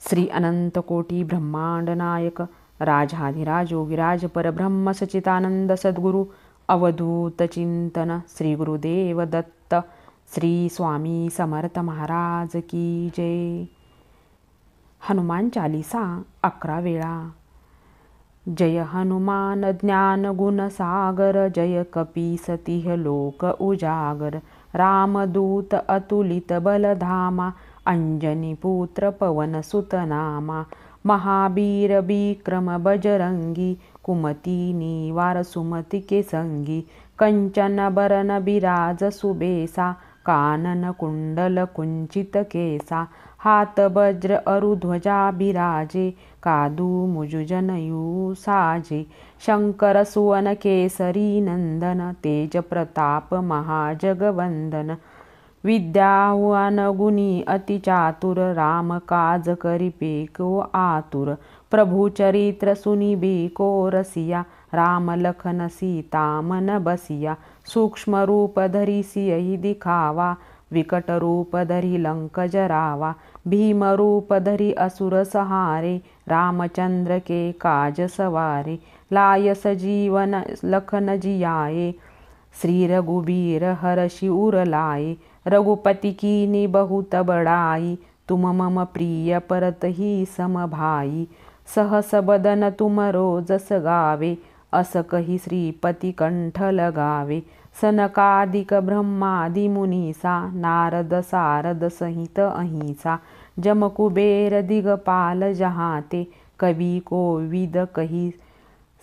श्री अनंत कोटी ब्रह्मांड नायक राजाधिराज योगिराज परब्रह्म सच्चिदानंद सद्गुरु अवधूत चिंतन श्री गुरुदेव दत्त श्री स्वामी समर्थ महाराज की जय. हनुमान चालीसा 11 वेळा. जय हनुमान ज्ञान गुण सागर जय कपीसतिह लोक उजागर. रामदूत अतुलित बलधामा अंजनी पुत्र पवन सुत नामा. महावीर विक्रम बजरंगी कुमति निवार सुमति के संगी. कंचन बरन बिराज सुबेसा कानन कुंडल कुंचित केसा. हात वज्र अरुध्वजा बिराजे कादू मुज जनयू साजे. शंकर सुवन केसरी नंदन तेज प्रताप महाजगवंदन. विद्यावान गुणी अति चातुर राम काज करिपेको आतुर. प्रभु चरित्र सुनिबेको रसिया राम लखन सीता मन बसिया. सूक्ष्म रूप धरि सियहि दिखावा विकट रूप धरि लंक जरावा. भीम रूप धरि असुर सहारे रामचंद्र के काज सवारे. लाय सजीवन लखन जियाए श्री रघुबीर हरषि उर लाए. रघुपति कीन्ही बहुत बड़ाई तुम मम प्रिय परत ही सम भाई. सहस बदन तुम रोजस गावे अस कही श्रीपति कंठ लगावे. सनकादिक ब्रह्मादि मुनीसा नारद सारद सहित अहिंसा. जम कुबेर दिगपाल जहाते कवि कोविद कही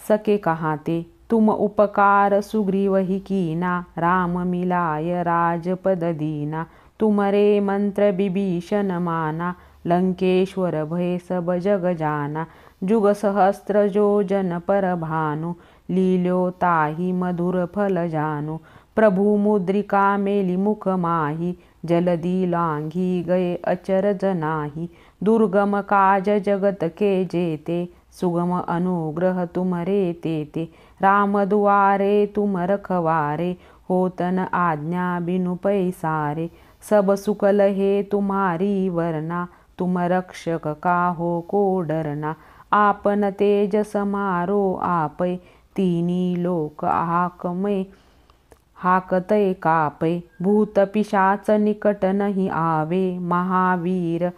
सके कहाते. तुम उपकार सुग्रीव ही कीना राम मिलाय राजपद दीना. तुमरे मंत्र विभीषण माना लंकेश्वर भय सब जग जाना. जुग सहस्त्र जो जन पर भानु लील्यो ताहि मधुर फल जानु. प्रभु मुद्रिका मेली मुख माही जलधि लांघी गए अचरज नाही. दुर्गम काज जगत के जेते सुगम अनुग्रह तुमरे तेते. राम दुआरे तुम रखवारे होतन आज्ञा बिनु पैसारे. सब सुख लहे तुम्हारी वरना तुम रक्षक काहो को डरना. आपन तेज समारो आपै तीनी लोक हाकतय कापै. भूत पिशाच निकट नहीं आवे महावीर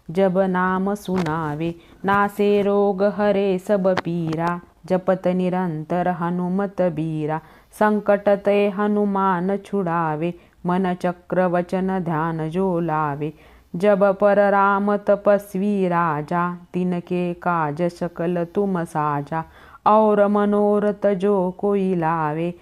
जब नाम सुनावे. नासे रोग हरे सब पीरा जपत निरंतर हनुमत बीरा. संकट ते हनुमान छुड़ावे मन चक्र वचन ध्यान जो लावे. जब पर राम तपस्वी राजा तिनके काज सकल तुम साजा. और मनोरथ जो कोई लावे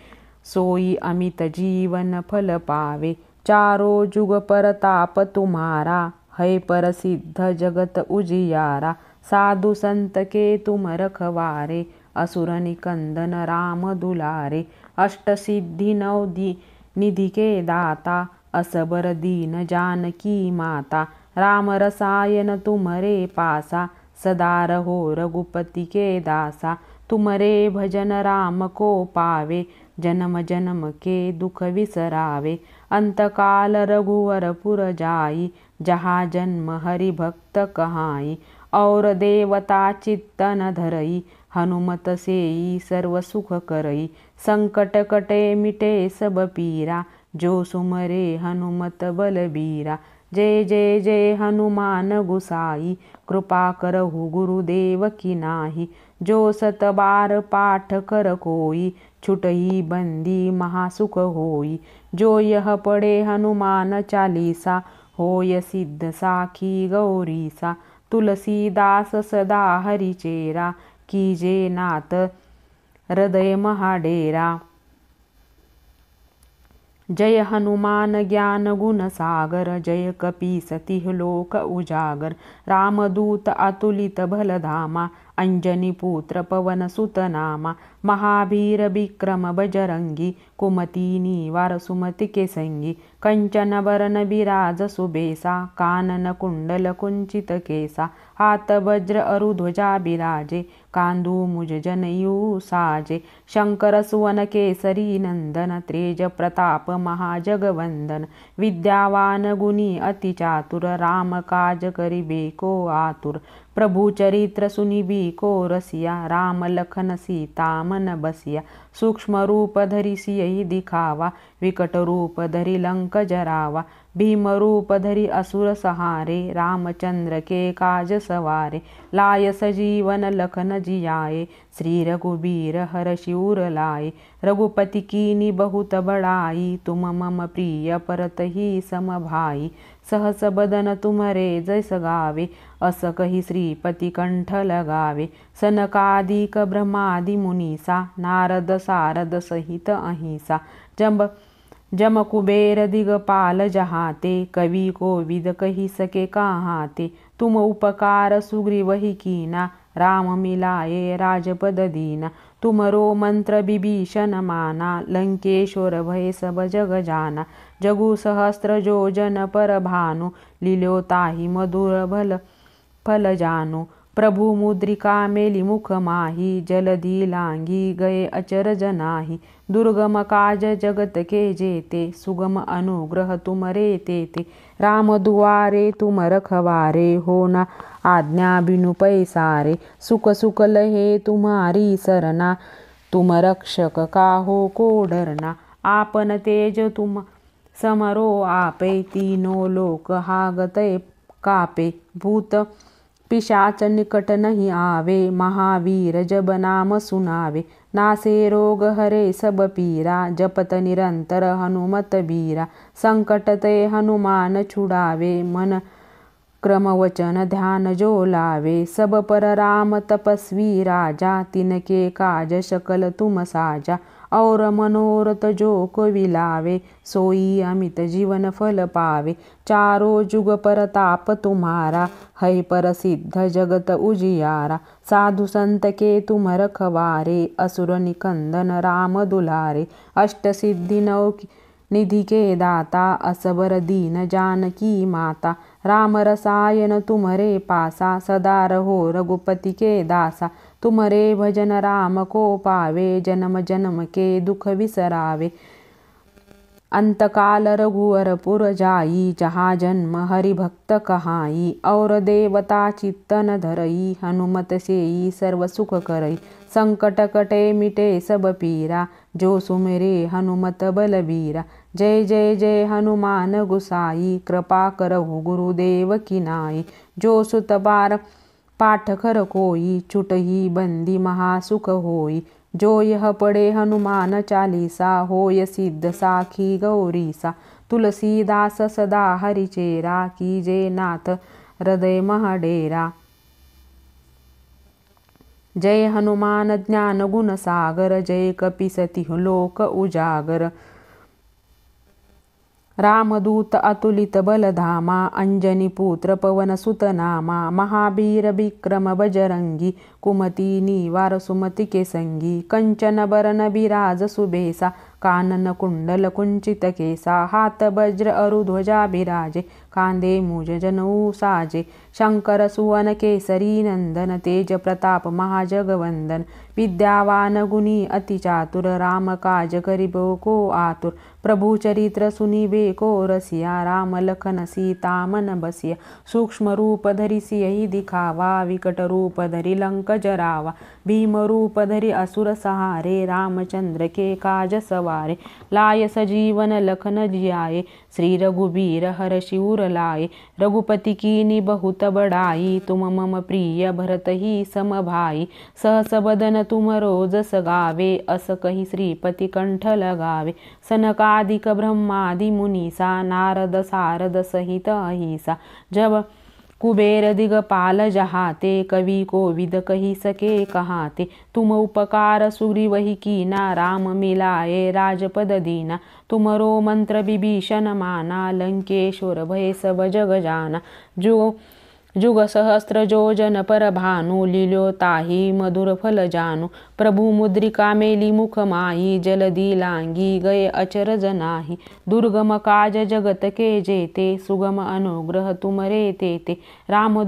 सोई अमित जीवन फल पावे. चारों जुग परताप तुम्हारा है प्रसिद्ध जगत उजियारा. साधु संत के तुम रखवारे असुर निकंदन राम दुलारे. अष्ट सिद्धि नौ निधि के दाता असबर दीन जानकी माता. राम रसायन तुमरे पासा सदा रहो रघुपति के दासा. तुमरे भजन राम को पावे जन्म जन्म के दुख विसरावे. अंतकाल रघुवर पुर जाई जहाँ जन्म हरि भक्त कहाई. और देवता चित्त न धरई हनुमत सेई सर्व सुख करई. संकट कटे मिटे सब पीरा जो सुमरे हनुमत बलबीरा. जय जय जय हनुमान गुसाई कृपा करहु गुरुदेव की नाही. जो सत बार पाठ कर कोई छुटही बंदी महासुख होई. जो यह पढ़े हनुमान चालीसा होय सिद्ध साखी गौरीसा. तुलसीदास सदा हरिचेरा कीजे नाथ हृदय महाडेरा. जय हनुमान ज्ञान गुण सागर जय कपीसतिह लोक उजागर. रामदूत अतुलित बलधामा अंजनी पुत्र पवन सुत नामा महावीर विक्रम बजरंगी कुमति निवार सुमति के संगी कंचन बरन बिराज सुबेसा कानन कुंडल कुंचित केसा हाथ वज्र अरुध्वजा बिराजे कांदू मुज जनेऊ साजे शंकर सुवन केसरी नंदन त्रेज प्रताप महाजगवंदन विद्यावान गुणी अति चातुर राम काज करिबे को आतुर प्रभु चरित्र सुनिबी को रसिया राम लखन सीता मन बसिया सूक्ष्म रूप धरि सियहि दिखावा विकट रूप धरि लंक जरावा भीम रूप धरि असुर सहारे रामचंद्र के काज सवारे लाय सजीवन लखन जियाए श्री रघुबीर हर शिवर लाए रघुपति कीनी बहुत बड़ाई तुम मम प्रिय परत ही सम भाई सहस बदन तुम्हरे जैस गावे अस कही श्रीपति कंठ लगावे सनकादिक ब्रह्मादि मुनीसा नारद सारद सहित अहिंसा जम कुबेर दिगपाल जहाते कवि को विद कही सके कहाते तुम उपकार सुग्रीव ही कीना राम मिलाए राजपद दीना तुमरो मंत्र विभीषण माना लंकेश्वर भय सब जग जाना जगु सहस्त्र जोजन पर भानु लील्यो ताहि मधुर भल फल जानु प्रभु मुद्रिका मेली मुख माही जलधि लांगी गए अचरज नाही दुर्गम काज जगत के जेते सुगम अनुग्रह तुमरे तेते राम दुआरे तुम रखवारे हो न आज्ञा बिनु पैसारे सुख सुख लहे तुम्हारी सरना तुम रक्षक काहो को डरना आपन तेज तुम समरो आपे तीनों लोक हागते कापे भूत पिशाच निकट नहीं आवे महावीर जब नाम सुनावे नासे रोग हरे सब पीरा जपत निरंतर हनुमत बीरा संकट ते हनुमान छुड़ावे मन क्रम वचन ध्यान जो लावे सब पर राम तपस्वी राजा तिनके काज सकल तुम साजा और मनोरथ जो को विलावे सोई अमित जीवन फल पावे चारों जुग परताप तुम्हारा है प्रसिद्ध जगत उजियारा साधु संत के तुम रखवारे असुर निकंदन राम दुलारे अष्ट सिद्धि नौ निधि के दाता असबर दीन जानकी माता राम रसायन तुम्हरे पासा सदा रहो रघुपति के दासा तुम्हरे भजन राम को पावे जन्म जन्म के दुख विसरावे अंतकाल रघुवर पुर जाई जहाँ जन्म हरि भक्त कहाई और देवता चित्त न धरई हनुमत सेई सर्व सुख करई संकट कटे मिटे सब पीरा जो सुमेरे हनुमत बलबीरा जय जय जय हनुमान गुसाई कृपा करहु गुरुदेव की नाई जो सुत बार पाठ कर कोई छुटही बंदी महासुख होई जो यह पढ़े हनुमान चालीसा होय सिद्ध साखी गौरीसा तुलसीदास सदा हरिचेरा कीजे नाथ हृदय महाडेरा जय हनुमान ज्ञान गुण सागर जय कपीसति लोक उजागर रामदूत अतुलित बलधामा अंजनी पुत्र पवन सुत नामा महावीर विक्रम बजरंगी कुमति निवार सुमति के संगी कंचन बरन बिराज सुबेसा कानन कुंडल कुंचित केसा हाथ वज्र अरुध्वजा बिराजे कांदे मुज जनेऊ साजे शंकर सुवन केसरी नंदन तेज प्रताप महाजगवंदन विद्यावान गुणी अति चातुर राम काज करिबो को आतुर प्रभु चरित्र सुनिबे को रसिया राम लखन सीता मन बसिया सूक्ष्म रूप धरि सियहि दिखावा विकट रूप धरि लंक जरावा भीम रूप धरि असुर सहारे रामचंद्र के काज सवारे लाय सजीवन लखन जियाए श्री रघुबीर हर शिवर लाए रघुपति कीनी बहुत बड़ाई तुम मम प्रिय भरत ही सम भाई सहस बदन तुम रोज सगावे अस कही श्रीपति कंठ लगावे सनकादिक ब्रह्मादि मुनीसा नारद सारद सहित अहिसा जब कुबेर दिगपाल जहाते कवि को विद कही सके कहाते तुम उपकार सुग्रीव ही कीना राम मिलाए राजपद दीना तुमरो मंत्र विभीषण माना लंकेश्वर भय सब जग जाना जो जुग सहस्त्र जोजन पर भानु लिलो ताही मधुर फल जानू प्रभु मुद्रिका मेली मुख माही जलदी लांगी गए अचरज नाही दुर्गम काज जगत के जेते सुगम अनुग्रह तुमरे तेते राम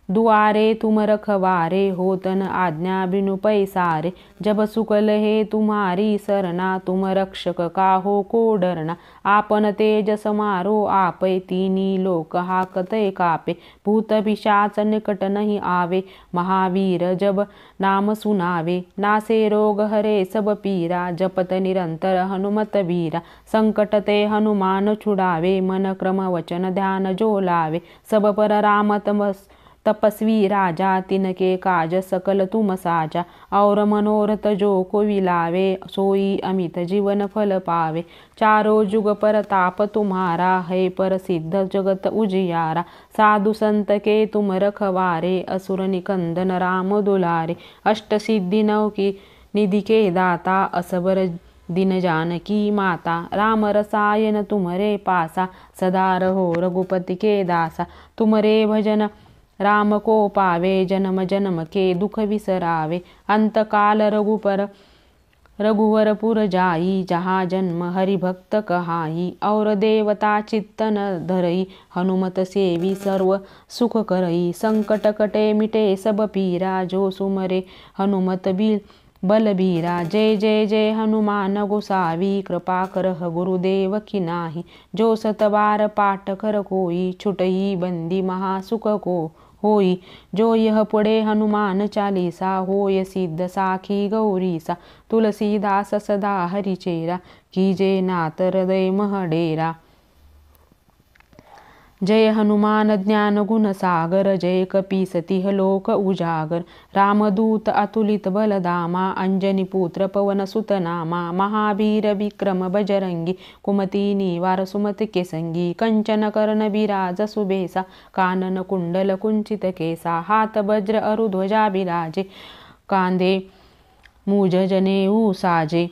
दुआरे तुम रखवारे होतन आज्ञा बिनु पैसारे जब सुकल हे तुम्हारी सरना तुम रक्षक काहो को डरना आपन तेज समारो आपै तीनी लोक हाकतय कापे भूत पिशाच निकट नहीं आवे महावीर जब नाम सुनावे नासे रोग हरे सब पीरा जपत निरंतर हनुमत वीरा संकट ते हनुमान छुड़ावे मन क्रम वचन ध्यान जो लावे सब पर राम तपस्वी राजा तिनके काज सकल तुम साजा और मनोरथ जो को विलावे सोई अमित जीवन फल पावे चारों जुग पर ताप तुम्हारा है प्रसिद्ध जगत उजियारा साधु संत के तुम रखवारे असुर निकंदन राम दुलारे अष्ट सिद्धि नव की निधि के दाता असबर दिन जानकी माता राम रसायन तुमरे पासा सदा रहो रघुपति के दासा तुमरे भजन राम को पावे जन्म जन्म के दुख विसरावे अंतकाल रघुवर पुर जाई जहाँ जन्म हरि भक्त कहाई और देवता चित्तन धरई हनुमत सेवी सर्व सुख करई संकट कटे मिटे सब पीरा जो सुमरे हनुमत बलबीरा जय जय जय हनुमान गोसावी कृपा करह गुरुदेव की नाही जो सतबार पाठ कर कोई छुटई बंदी महासुख को होई जो यह पढ़े हनुमान चालीसा होय सिद्ध साखी गौरीसा तुलसीदास सदा हरिचेरा कीजे नाथ हृदय महडेरा जय हनुमान ज्ञान गुण सागर जय कपीसतिह लोक उजागर रामदूत अतुलित बलदामा अंजनी पुत्र पवन सुत नामा महावीर विक्रम बजरंगी कुमति निवार सुमति के संगी कंचन कर्ण विराज सुबेसा कानन कुंडल कुंचित केसा हाथ वज्र अरुध्वजा विराजे कांदे मुज जनेऊ साजे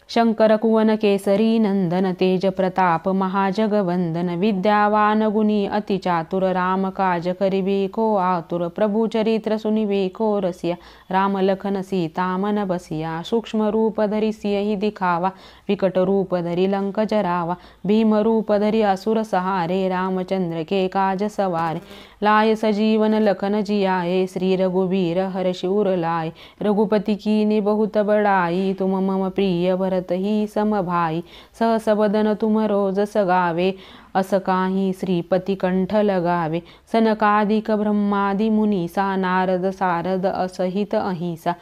शंकर कुवन केसरी नंदन तेज प्रताप महाजगवंदन विद्यावान गुणी अति चातुर राम काज करिबे को आतुर प्रभु चरित्र सुनिबे को रसिया राम लखन सीता मन बसिया सूक्ष्म रूप धरि सियहि दिखावा विकट रूप धरि लंक जरावा भीम रूप धरि असुर सहारे रामचंद्र के काज सवारे लाय सजीवन लखन जियाए श्री रघुबीर हर्षि उर लाए रघुपति कीन्ही बहुत बड़ाई तुम मम प्रिय भरत ही सम भाई सहस बदन तुम रोज सगावे अस काही श्रीपति कंठ लगावे सनकादिक ब्रह्मादि मुनीसा नारद सारद असहित अहिंसा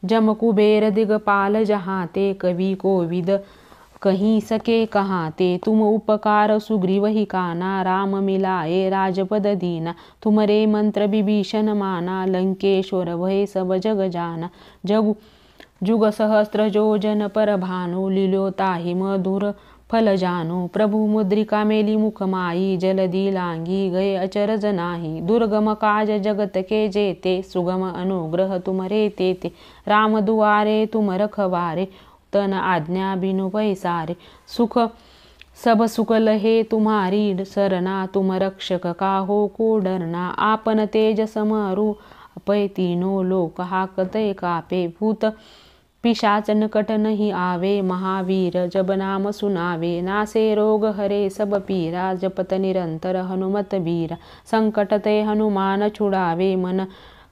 जम कुबेर दिगपाल जहाते कवि कोविद कहीं सके कहाँ ते तुम उपकार सुग्रीव ही काना राम मिलाए राजपद दीना तुमरे मंत्र विभीषण माना लंकेश्वर भय सब जग जाना जुग सहस्त्र जोजन पर भानु लीलो ताहि मधुर फल जानू प्रभु मुद्रिका मेली मुख माई जलदी लांगी गए अचरज नाही दुर्गम काज जगत के जेते सुगम अनुग्रह तुमरे तेते राम दुआरे तुम रखवारे तन आज्ञा बिनु पैसारे सुख सब सुख लहे तुम्हारी सरना तुम रक्षक काहो को डरना आपन तेज समरू अपै तीनों लोक हाकतय कापे भूत पिशाच निकट नहीं आवे महावीर जब नाम सुनावे नासे रोग हरे सब पीरा जपत निरंतर हनुमत बीरा संकट ते हनुमान छुड़ावे मन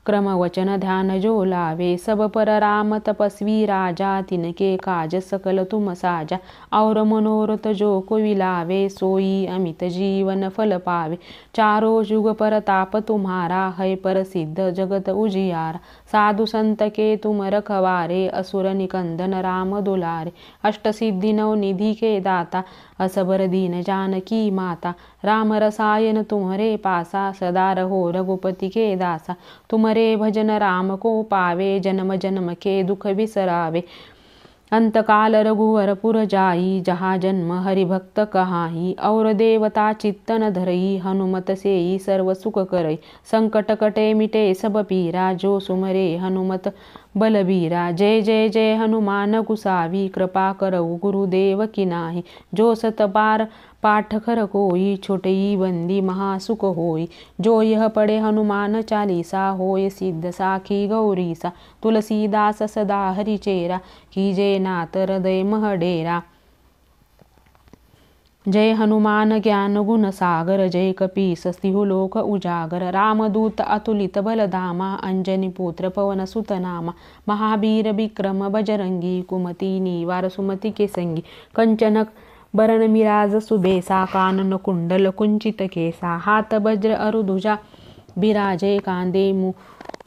क्रम वचन ध्यान जो लावे सब पर राम तपस्वी राजा तिनके काज सकल तुम साजा और मनोरथ जो को विलावे सोई अमित जीवन फल पावे चारों जुग पर ताप तुम्हारा है प्रसिद्ध जगत उजियारा साधु संत के तुम रखवारे असुर निकंदन राम दुलारे अष्ट सिद्धि नव निधि के दाता असबर दीन जानकी माता राम रसायन तुम्हारे पासा सदा रहो रघुपति के दासा तुम्हारे भजन राम को पावे जन्म जन्म के दुख बिसरावे अंतकाल रघुवर पुर जाई जहाँ जन्म हरिभक्त कहाई और देवता चित्तन धरई हनुमत सेई सर्व सुख करई संकट कटे मिटे सब पीरा जो सुमरे हनुमत बलबीरा जय जय जय हनुमान गुसावी कृपा करऊ गुरुदेव की नाही जो सत बार पाठ खर कोई छोटई बंदी महासुख होई। जो यह पढ़े हनुमान चालीसा होय सिद्ध साखी गौरीसा। तुलसीदास सदा हरिचेरा कीजे नाथ हृदय मह डेरा। जय हनुमान ज्ञान गुण सागर जय कपीस सिंहुलोक उजागर। रामदूत अतुलित बलधामा अंजनी पुत्र पवन सुत नामा। महावीर विक्रम बजरंगी कुमति निवार सुमति के संगी। कंचन बरन मिराज सुबेसा कानन कुंडल कुंचित केसा। हाथ वज्र अरुधुजा बिराजे कांदे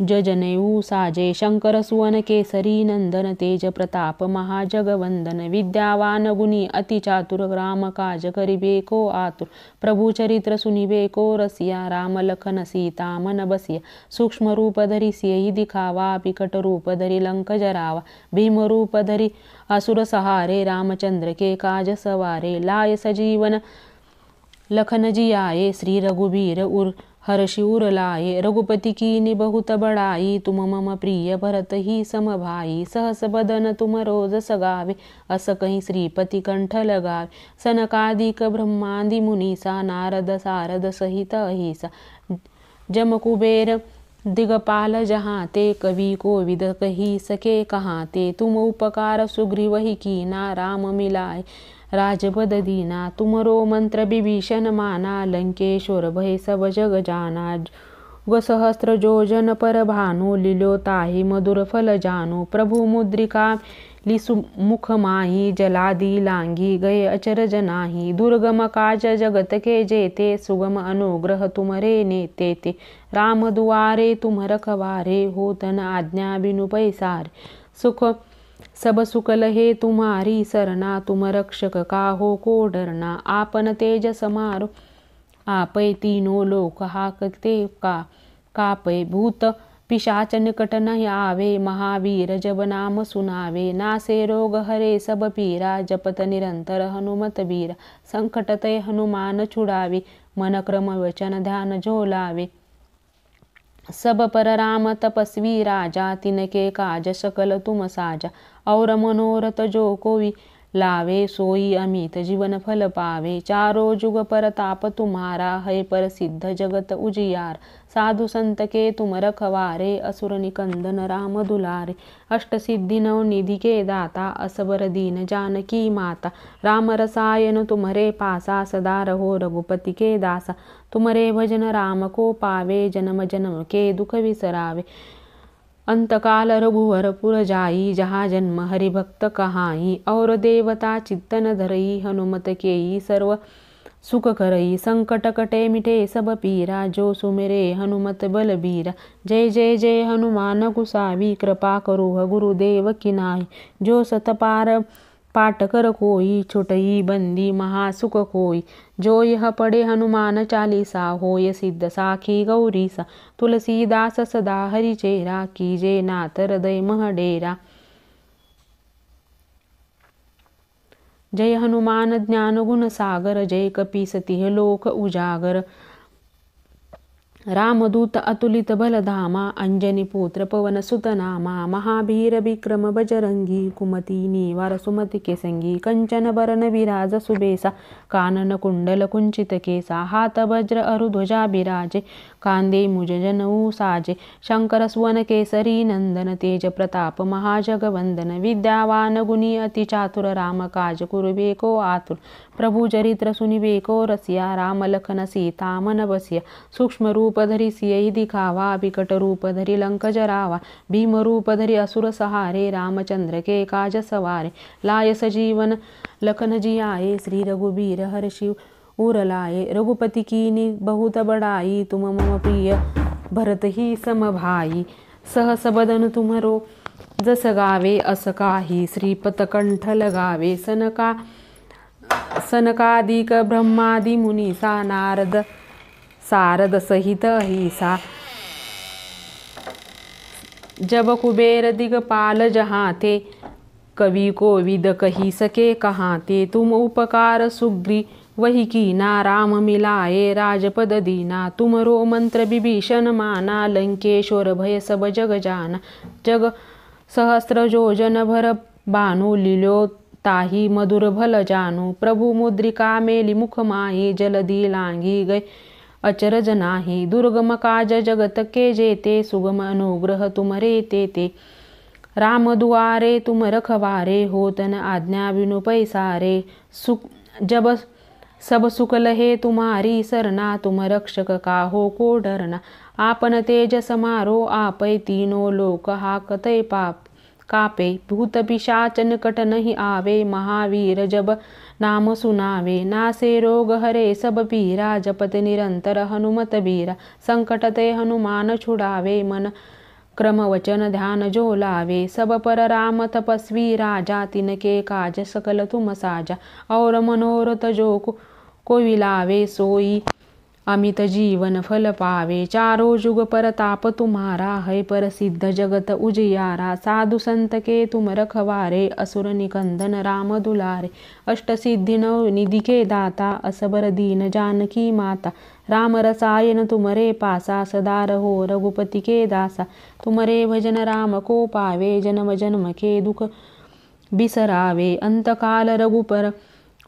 जनेऊ साजे। शंकर सुवन केसरी नंदन तेज प्रताप महाजगवंदन। विद्यावान गुणी अति चातुर राम काज करिबे को आतुर। प्रभु चरित्र सुनिबे को रसिया राम लखन सीता मन बसिया। सूक्ष्म रूप धरि सियहि दिखावा विकट रूप धरि लंक जरावा। भीम रूप धरि असुर सहारे रामचंद्र के काज सवारे। लाय सजीवन लखन जियाए श्री रघुबीर हर्षि उर लाए। रघुपति कीन्ही बहुत बड़ाई तुम मम प्रिय भरत ही सम भाई। सहस बदन तुम रोज सगावे अस कहीं श्रीपति कंठ लगावे। सनकादिक ब्रह्मादि मुनीसा नारद सारद सहित अहिसा। जम कुबेर दिगपाल जहाँ ते कवि कोविद कही सके कहाँ ते। तुम उपकार सुग्रीव ही कीना राम मिलाए राजपद दीना। तुमरो मंत्र विभीषण माना लंकेश्वर भय सब जग जाना। ग सहस्त्र जोजन पर भानु लीलो ताहि मधुर फल जानु। प्रभु मुद्रिका लिसु मुख माही जलादि लांगी गए अचरज नाही। दुर्गम काज जगत के जेते सुगम अनुग्रह तुमरे नेते ते। राम दुआरे तुम रखवारे होत न आज्ञा बिनु पैसारे। सुख सब सुख लहे तुम्हारी सरना तुम रक्षक काहो को डरना। आपन तेज समारो आपै तीनों लोक हाकते कापै। भूत पिशाच निकट नहीं आवे महावीर जब नाम सुनावे। नासे रोग हरे सब पीरा जपत निरंतर हनुमत बीरा। संकट ते हनुमान छुड़ावे मन क्रम वचन ध्यान जो लावे। सब पर राम तपस्वी राजा तिनके काज सकल तुम साजा। और मनोरथ जो कोई लावे सोई अमित जीवन फल पावे। चारों जुग परताप तुम्हारा है प्रसिद्ध जगत उजियार। साधु संत के तुम रखवारे असुर निकंदन राम दुलारे। अष्ट सिद्धि नव निधि के दाता असबर दीन जानकी माता। राम रसायन तुम्हारे पासा सदा रहो रघुपति के दासा। तुम्हारे भजन राम को पावे जन्म जन्म के दुख विसरावे। अंतकाल रघुवर पुर जाई जहाँ जन्म हरि भक्त कहाई। और देवता चित्तन धरई हनुमत केई सर्व सुख करई। संकट कटे मिटे सब पीरा जो सुमिरे हनुमत बलबीरा। जय जय जय हनुमान गुसावी कृपा करो गुरुदेव की नाई। जो सत पाठ कर कोई छोटई बंदी महासुख होई। जो यह पढ़े हनुमान चालीसा होय सिद्ध साखी गौरीसा। तुलसीदास सदा हरिचेरा कीजे नाथ हृदय मह डेरा। जय हनुमान ज्ञान गुण सागर जय कपीस तिह लोक उजागर। रामदूत अतुलित बलधामा अंजनी पुत्र पवन सुत नामा। महावीर विक्रम बजरंगी कुमति निवार सुमति के संगी। कंचन बरन विराज सुबेसा कानन कुंडल कुंचित केसा। हाथ वज्र अरुध्वजा बिराजे कांदे मुज जनेऊ साजे। शंकर सुवन केसरी नंदन तेज प्रताप महाजगवंदन। विद्यावान गुणी अति चातुर राम काज कुरबे को आतुर। प्रभु चरित्र सुनिबे को रसिया राम लखन सीता मन बसिया। सूक्ष्म रूप धरि सियहि दिखावा विकट रूप धरि लंक जरावा। भीम रूप धरि असुर सहारे रामचंद्र के काज सवारे। लाय सजीवन लखन जियाए श्री रघुबीर हर्षि उर लाए। रघुपति कीन्ही बहुत बड़ाई तुम मम प्रिय भरत ही सम भाई। सहस बदन तुमरो जस गावे अस काही। श्रीपत कंठ लगावे सनकादिक ब्रह्मादि मुनीसा नारद सारद सहित अहिसा। जब कुबेर दिगपाल जहाँ थे कवि कोविद कही सके कहाँ ते। तुम उपकार सुग्री वही कीना राम मिलाए राजपद दीना। तुमरो मंत्र विभीषण माना लंकेश्वर भय सब जग जाना। जग सहस्त्र जोजन भर भानु लीलो ताही मधुर भल जानू। प्रभु मुद्रिका मेली मुख माही, जलदी लांगी गए अचरज नाही। दुर्गम काज जगत के जेते, सुगम अनुग्रह तुमरे तेते। राम दुआरे तुम रखवारे, होतन आज्ञा बिनु पैसारे। सुख जब सब सुख लहे तुम्हारी सरना, तुम रक्षक काहो को डरना। आपन तेज समारो आपै, तीनों लोक हाकतै पाप कापे। भूत पिशाच निकट नहीं आवे, महावीर जब नाम सुनावे। नासे रोग हरे सब पीरा, जपत निरंतर हनुमत बीरा। संकट ते हनुमान छुड़ावे, मन क्रम वचन ध्यान जो लावे। सब पर राम तपस्वी राजा, तिनके काज सकल तुम साजा। और मनोरथ जो कोई लावे, सोई अमित जीवन फल पावे। चारों जुग परताप तुम्हारा, है प्रसिद्ध जगत उजियारा। साधु संत के तुम रखवारे, असुर निकंदन राम दुलारे। अष्ट सिद्धि नव निधि के दाता, असबर दीन जानकी माता। राम रसायन तुमरे पासा, सदा रहो रघुपति के दासा। तुमरे भजन राम को पावे, जन्म जन्म के दुख बिसरावे। अंतकाल रघुपर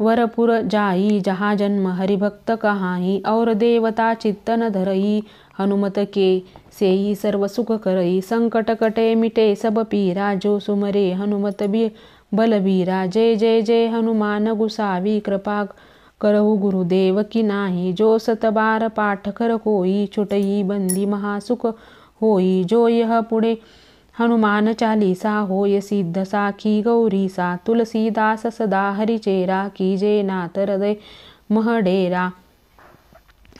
वरपुर जाई, जहाँ जन्म हरिभक्त कहाई। और देवता चित्तन धरई, हनुमत के सेई सर्व सुख करई। संकट कटे मिटे सब पीरा, जो सुमरे हनुमत बलबीरा। जय जय जय हनुमान गुसावी, कृपा करहु गुरुदेव की नाही। जो सत बार पाठ कर कोई, छुटई बंदी महासुख होई। जो यह पुढे हनुमान चालीसा, होय सिद्ध साखी गौरीसा। तुलसीदास सदा हरिचेरा, कीजे नाथ हृदय महडेरा।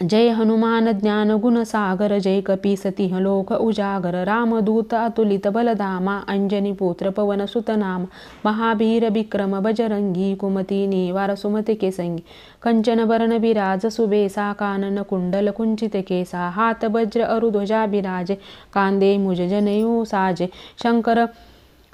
जय हनुमान ज्ञान गुण सागर, जय कपीसतिह लोक उजागर। रामदूत अतुलित बलधामा, अंजनी पुत्र पवन सुत नाम। महावीर विक्रम बजरंगी, कुमति निवार सुमति के संगी। कंचन बरन विराज सुबेसा, कानन कुंडल कुंचित केसा। हाथ वज्र अरुध्वजा बिराजे, कांदे मुज जनेऊ साजे। शंकर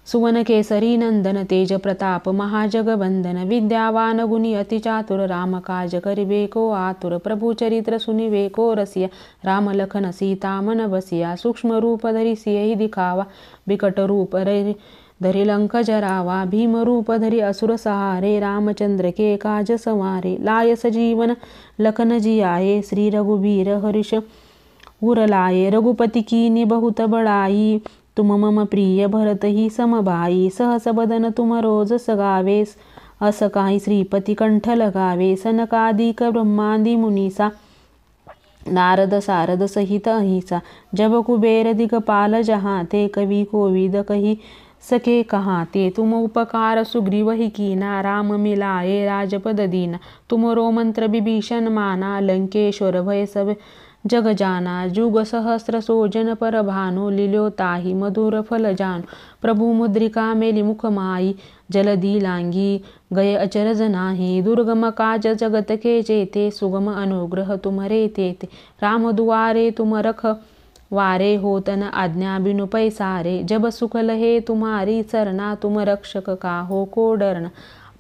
सुवन केसरी नंदन, तेज प्रताप महाजगवंदन। विद्यावान गुणी अति चातुर, राम काज करिबे को आतुर। प्रभु चरित्र सुनिबे को रसिया, राम लखन सीता मन बसिया। सूक्ष्म रूप धरि सियहि दिखावा, बिकट रूप धरि लंक जरावा। भीम रूप धरि असुर सहारे, रामचंद्र के काज संवारे। लाय सजीवन लखन जियाए, श्री रघुबीर हर्ष उर लाए। रघुपति कीन्ही बहुत बड़ाई, तुम मम प्रिय भरत ही समभाई। सहस बदन तुम रोज सगावे, अस काही श्रीपती कंठ लगावे। सनकादिक ब्रह्मादि मुनीसा, नारद सारद सहित अहिसा। जब कुबेर दिगपाल जहाँ ते, कवि कोविद कही सके कहाँ ते। तुम उपकार सुग्रीव ही कीना, राम मिलाए राजपद दीना। तुमरो मंत्र विभीषण माना, लंकेश्वर भय सब जग जाना। जुग सहस्र सोजन पर भानु, लील्यो ताहि मधुर फल जानु। प्रभु मुद्रिका मेली मुख माई, जलदी लांगी गए अचरज नाही। दुर्गम काज जगत के जेते, सुगम अनुग्रह तुमरे तेते। राम दुआरे तुम रखवारे, होतन आज्ञा बिनु पैसारे। जब सुख लहे तुम्हारी सरना, तुम रक्षक काहो को डरना।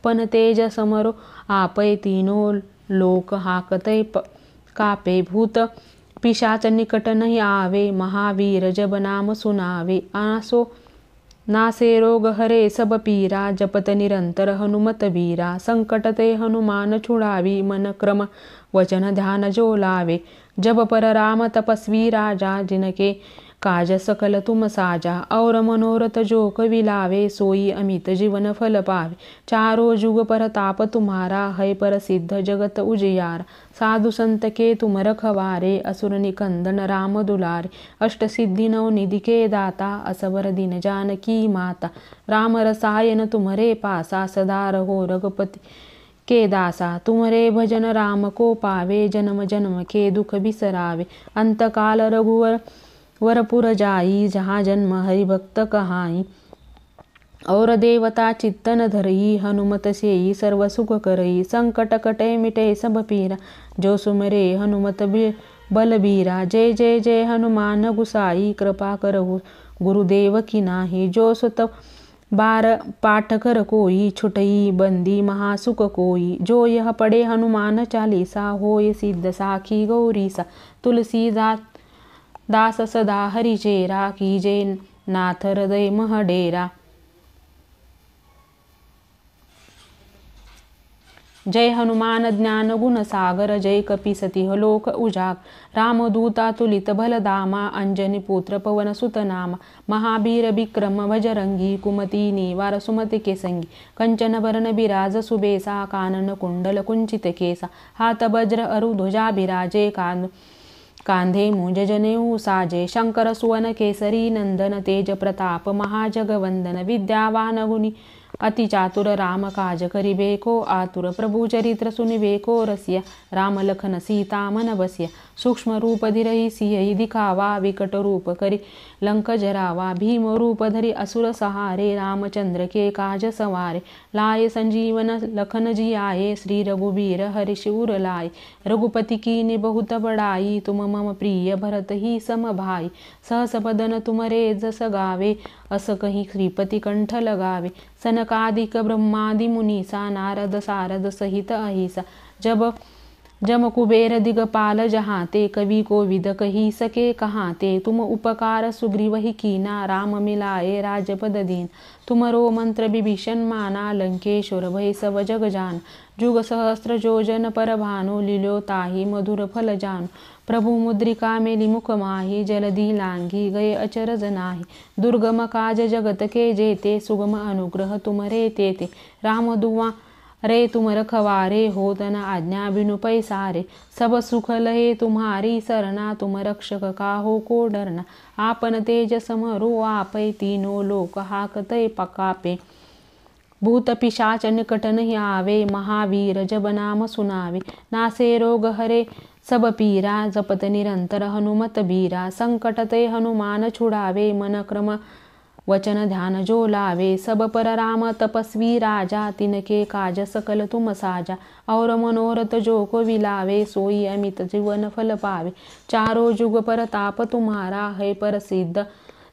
पन तेज समरो आपै, तीनों लोक हाकतै कापे। भूत पिशाच निकट नहीं आवे, महावीर जब नाम सुनावे। नासे रोग हरे सब पीरा, जपत निरंतर हनुमत बीरा। संकट ते हनुमान छुड़ावी, मन क्रम वचन ध्यान जो लावे। जब पर राम तपस्वी राजा, जिनके काज सकल तुम साजा। और मनोरथ जो कोई लावे, सोई अमित जीवन फल पावे। चारों जुग परताप तुम्हारा, है प्रसिद्ध जगत उजियारा। साधु संत के तुम रखवारे, असुर निकंदन राम दुलारे। अष्ट सिद्धि नव निधि के दाता, असबर दीन जानकी माता। राम रसायन तुम्हरे पासा, सदा रहो रघुपति के दासा। तुमरे भजन राम को पावे, जन्म जन्म के दुख बिसरावे। अंतकाल रघुवर वरपुर जाई, जहाँ जन्म हरिभक्त कहाई। और देवता चित्तन धरई, हनुमत सेई सर्व सुख करई। संकट कटे मिटे सब पीरा, जो सुमरे हनुमत बलबीरा। जय जय जय हनुमान गुसाई, कृपा करहु गुरुदेव की नाही। जो सुत बार पाठ कर कोई, छुटई बंदी महासुख कोई। जो यह पढ़े हनुमान चालीसा, होय सिद्ध साखी गौरीसा। तुलसी दास सदा हरिचेरा, कीजे नाथ हृदय महडेरा। जय हनुमान ज्ञान गुण सागर जय कपीसती लोक उजाग रामदूता तुलित बलधामा अंजनी पुत्र पवन सुत नामा महावीर विक्रम बजरंगी कुमती निवार सुमति के संगी कंचन वरण बिराज सुबेसा कानन कुंडल कुंचित केसा हात वज्र अरु ध्वजा बिराजे कांधे मुंज जनेऊ साजे शंकर सुवन केसरी नंदन तेज प्रताप महाजगवंदन विद्यावान गुणी अति चातुर राम काज करिबे को आतुर प्रभु चरित्र सुनिबे को रसिया राम लखन सीता मन बसिया सूक्ष्म रूप धीरहि सिंह दिखावा विकट रूप करी लंक जरावा भीम रूप धरि असुर सहारे रामचंद्र के काज सवारे लाए संजीवन लखन जी आए श्री रघुबीर हरि शिवर लाए रघुपति कीन्ही बहुत बड़ाई तुम मम प्रिय भरत ही सम भाई सहस बदन तुमरे जस गावे अस कही श्रीपति कंठ लगावे सनकादिक ब्रह्मादि मुनीसा नारद सारद सहित अहिसा जम कुबेर दिगपाल जहाँ ते कवि को विद कही सके कहाँ ते तुम उपकार सुग्रीव ही कीना राम मिलाए राजपद दीन तुमरो मंत्र विभीषण माना लंकेश्वर भय सब जग जान जुग सहस्त्र जोजन पर भानु लील्यो ताहि मधुर फल जान प्रभु मुद्रिका मेली मुख माही जलधि लांघी गए अचरज नाही दुर्गम काज जगत के जेते सुगम अनुग्रह तुमरे तेते राम दुआ रे तुम रखवारे हो तन आज्ञा बिनु पैसारे सब सुख लहे तुम्हारी सरना तुम रक्षक काहो को डरना आपन तेज समरो आपै तीनों लोक हाकतै पकापे भूत पिशाच निकट नहीं आवे महावीर जब नाम सुनावे नासे रोग हरे सब पीरा जपत निरंतर हनुमत बीरा संकट ते हनुमान छुड़ावे मन क्रम वचन ध्यान जो लावे सब पर राम तपस्वी राजा तिनके काज सकल तुम साजा और मनोरथ जो को विलावे सोई अमित जीवन फल पावे चारों जुग पर ताप तुम्हारा है प्रसिद्ध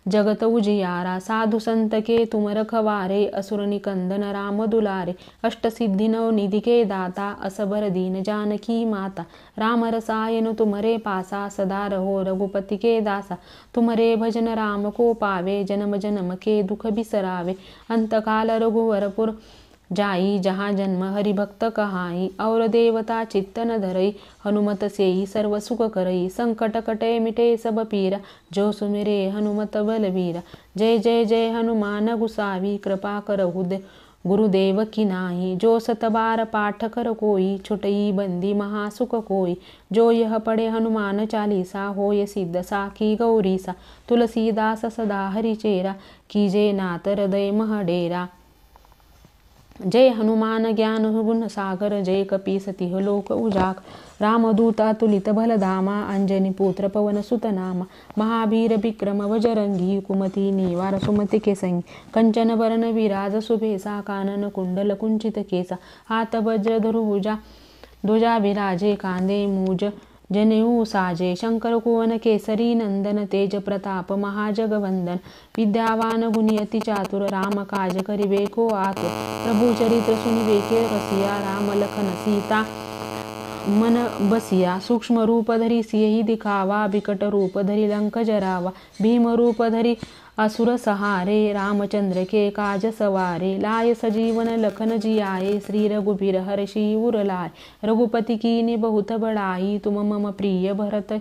जगत उजियारा साधु संत के तुम रखवारे असुर निकंदन राम दुलारे अष्ट सिद्धि नव निधि के दाता असबर दीन जानकी माता राम रसायन तुमरे पासा सदा रहो रघुपति के दासा तुमरे भजन राम को पावे जन्म जन्म के दुख बिसरावे अंतकाल रघुवरपुर जाई जहाँ जन्म हरि भक्त कहाई और देवता चित्त न धरई हनुमत सेई सर्व सुख करई संकट कटे मिटे सब पीरा जो सुमिरे हनुमत बलवीरा जय जय जय हनुमान गुसावी कृपा करहु गुरुदेव की नाही जो सतबार पाठ कर कोई छुटई बंदी महासुख कोई जो यह पढ़े हनुमान चालीसा होय सिद्ध साखी गौरीसा तुलसीदास सदा हरि चेरा कीजे नाथ हृदय महडेरा जय हनुमान ज्ञान गुण सागर जय कपीसती लोक उजाग रामदूत अतुलित बलधामा अंजनी पुत्र पवन सुत नामा महावीर विक्रम बजरंगी कुमति निवार सुमति के संगी कंचन वरण विराज सुबेसा कानन कुंडल कुंचित केसा हाथ वज्र धरुभुजा ध्वजा विराजे कांधे मूज जनेऊ साजे शंकर कुवन केसरी नंदन तेज प्रताप महाजगवंदन विद्यावान गुणी अति चातुर राम काज करिबे को आतुर प्रभु चरित्र सुनिबे के रसिया राम लखन सीता मन बसिया सूक्ष्म रूप धरि सिंह दिखावा विकट रूप धरि लंक जरावा भीम रूप धरि असुर सहारे रामचंद्र के काज सवारे लाय सजीवन लखन जी आए श्री रघुबीर हरि शिवर लाए रघुपति कीन्ही बहुत बड़ाई तुम मम प्रिय भरत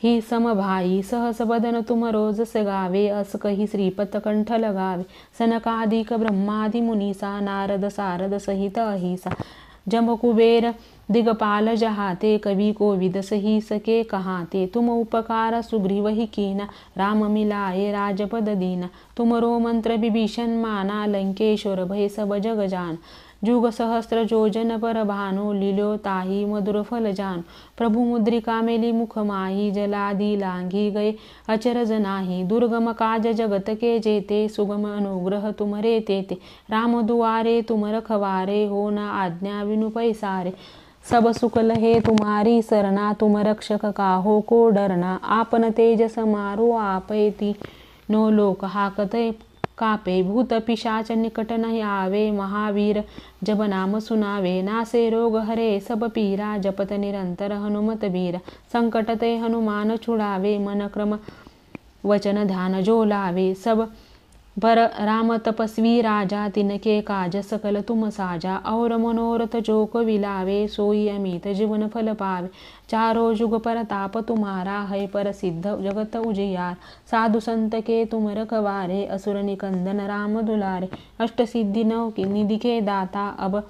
ही सम भाई सहस बदन तुम रोज गावे अस कही श्रीपत कंठ लगावे सनकादिक ब्रह्मादि मुनीसा नारद सारद सहित अहिसा जम कुबेर दिगपाल जहाते कवि को विद सही सके कहाते तुम उपकार सुग्रीव ही कीना राम मिलाए राजपद दीना तुमरो मंत्र विभीषण माना लंकेश्वर भय सब जग जान जुग सहस्त्र जोजन पर भानु लील्यो ताहि मधुर फल जान प्रभु मुद्रिका मेली मुख माही जलादि लांघी गए अचरज नाही दुर्गम काज जगत के जेते सुगम अनुग्रह तुमरे तेते राम दुआरे तुम रखवारे हो न आज्ञा बिनु पैसारे सब सुख लहे तुम्हारी सरना तुम रक्षक काहो को डरना आपन तेज समारो आपै तीनों लोक हाकते कापे भूत पिशाच निकट नहीं आवे महावीर जब नाम सुनावे नासे रोग हरे सब पीरा जपत निरंतर हनुमत बीरा संकट ते हनुमान छुड़ावे मन क्रम वचन ध्यान जो लावे सब पर राम तपस्वी राजा तिनके काज सकल तुम साजा और मनोरथ जोक विलावे सोई अमित जीवन फल पावे चारो जुग परताप तुम्हारा है प्रसिद्ध जगत उजियार साधु संत के तुम रखवारे असुर निकंदन राम दुलारे अष्ट सिद्धि नौ की निधि के दाता अब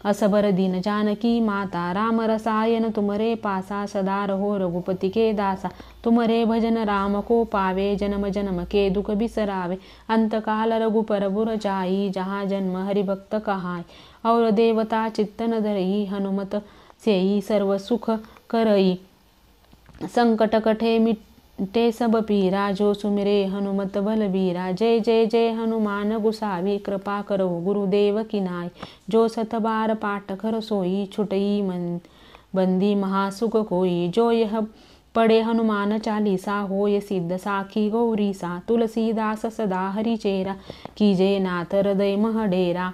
असबर दीन जानकी माता राम रसायन तुमरे पासा सदा रहो रघुपति के दासा तुमरे भजन राम को पावे जन्म जन्म के दुख बिसरावे अंतकाल रघुपर बुर जाई जहाँ जन्म हरिभक्त कहाय और देवता चित्तन धरई हनुमत सेई सर्व सुख करई संकट कठे मिटे सब पीरा जो सुमिरे हनुमत बलबीरा जय जय जय हनुमान गुसावी कृपा करो गुरुदेव की नाय जो सत बार पाठ कर सोई छुटई मन बंदी महासुख कोई जो यह पढ़े हनुमान चालीसा होय सिद्ध साखी गौरी सा तुलसीदास सदा हरि चेरा कीजे नाथ हृदय मह डेरा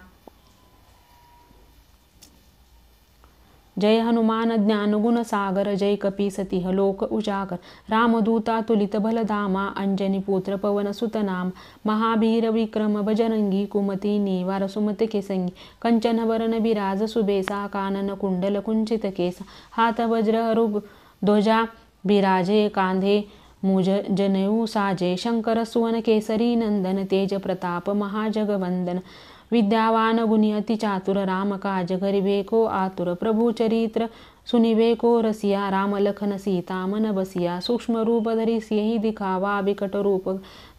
जय हनुमान ज्ञान गुण सागर जय कपी सती लोक उजागर रामदूता तुलित बलधामा अंजनी पुत्र पवन सुत नाम महावीर विक्रम बजरंगी कुमती निवार सुमत केसंगी कंचन वरण बिराज सुबेसा कानन कुंडल कुंचित केसा हाथ वज्र रूप ध्वजा बिराजे कांधे मुज जनेऊ साजे शंकर सुवन केसरी नंदन तेज प्रताप महाजगवंदन विद्यावान गुणी अति चातुर राम काज गरिबे को आतुर प्रभु चरित्र सुनिबे को रसिया राम लखन सीता मन बसिया सूक्ष्म रूप धरि सियहि दिखावा विकट रूप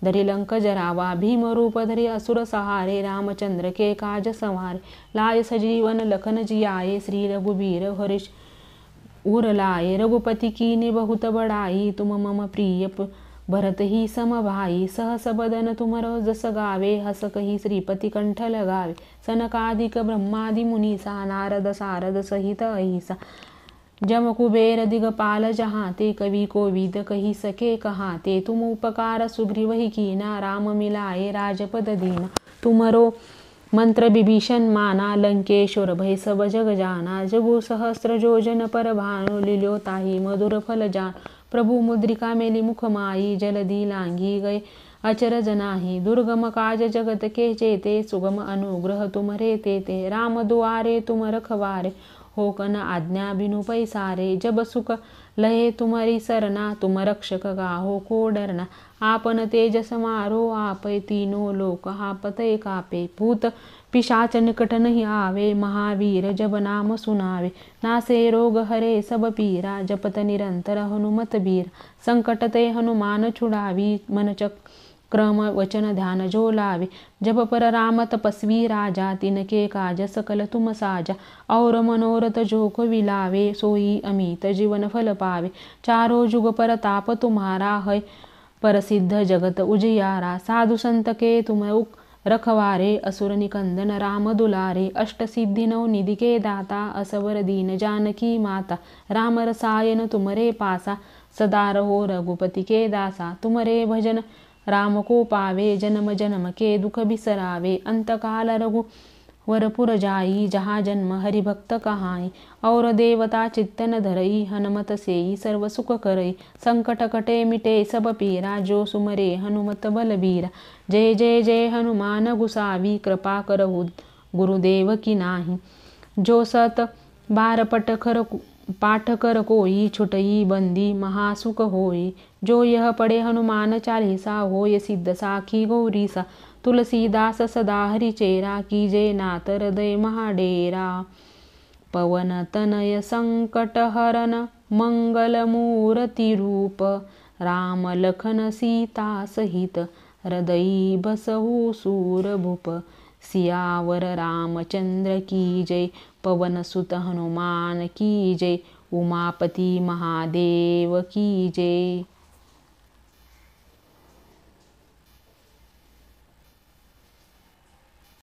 धरि लंक जरावा भीम रूप धरि असुर सहारे रामचंद्र के काज संवारे लाय सजीवन लखन जियाए श्री रघुबीर हरिश उर लाए रघुपति कीन्ही बहुत बड़ाई तुम मम प्रिय भरत ही सम भाई सहस बदन तुमरो जस गावे हस कही श्रीपति कंठ लगावे सनकादिक ब्रह्मादि मुनीसा नारद सारद सहित अहिसा जम कुबेर दिगपाल जहाते कवि कोविद कही सके कहाते तुम उपकार सुग्रीव ही कीना राम मिलाए राजपद दीना तुमरो मंत्र विभीषण माना लंकेश्वर भय सब जग जाना जगु सहस्त्र जोजन पर भानु लील्यो ताही मधुर फल जान प्रभु मुद्रिका मेली मुख माई जलदी लांगी गए अचरज नाही दुर्गम काज जगत के चेते सुगम अनुग्रह तुमरे तेते राम दुआरे तुम रखवारे होकन आज्ञा बिनु पैसारे जब सुख लहे तुम्हारी सरना तुम रक्षक गाहो को डरना आपन तेज समारो आपै तीनों लोक हापते कापे भूत पिशाच निकट नहीं आवे महावीर जब नाम सुनावे नासे रोग हरे सब पीरा जपत निरंतर हनुमत बीर संकट ते हनुमान छुड़ावी मन क्रम वचन ध्यान जो लावे जब पर राम तपस्वी राजा तिनके काज सकल तुम साजा और मनोरथ जोक विलावे सोई अमित जीवन फल पावे चारों जुग पर ताप तुम्हारा है प्रसिद्ध जगत उजियारा साधु संत के तुम रखवारे असुर निकंदन राम दुलारे अष्ट सिद्धि नौ निधि के दाता असवर दीन जानकी माता राम रसायन तुमरे पासा सदा रहो रघुपति के दासा तुमरे भजन राम को पावे जन्म जन्म के दुख बिसरावे अंतकाल रघु वरपुर जाई जहाँ जन्म हरिभक्त कहाई और देवता चित्तन धरई हनुमत सेई सर्व सुख करई संकट कटे मिटे सब पीरा जो सुमरे हनुमत बलबीरा जय जय जय हनुमान गुसावी कृपा करहु गुरुदेव की नाही जो सत बार पाठ कर कोई छुटई बंदी महासुख होई जो यह पढ़े हनुमान चालीसा होय सिद्ध साखी गौरी सा तुलसीदास सदा हरि चेरा कीजे नाथ हृदय महाडेरा पवन तनय संकट हरन मंगल मूर्ति रूप राम लखन सीता सहित हृदय बसहु सूर भूप सियावर रामचंद्र की जय पवन सुत हनुमान की जय उमापति महादेव की जय।